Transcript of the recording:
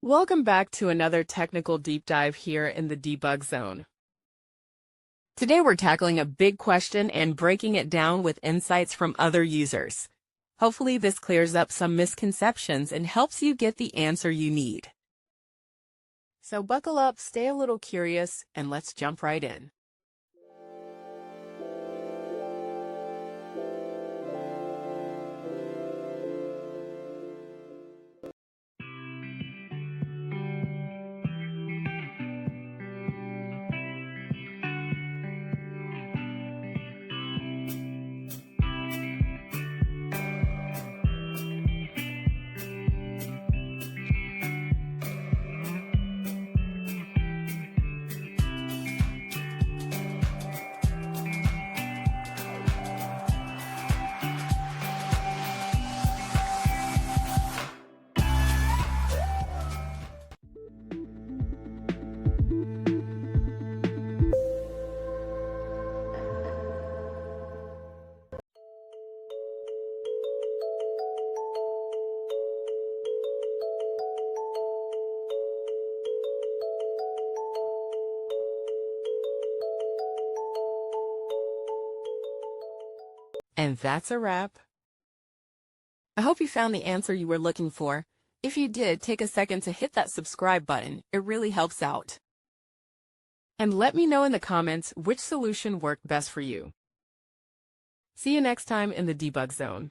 Welcome back to another technical deep dive here in the debug zone. Today we're tackling a big question and breaking it down with insights from other users. Hopefully this clears up some misconceptions and helps you get the answer you need. So buckle up, stay a little curious, and let's jump right in. And that's a wrap. I hope you found the answer you were looking for. If you did, take a second to hit that subscribe button. It really helps out. And let me know in the comments which solution worked best for you. See you next time in the debug zone.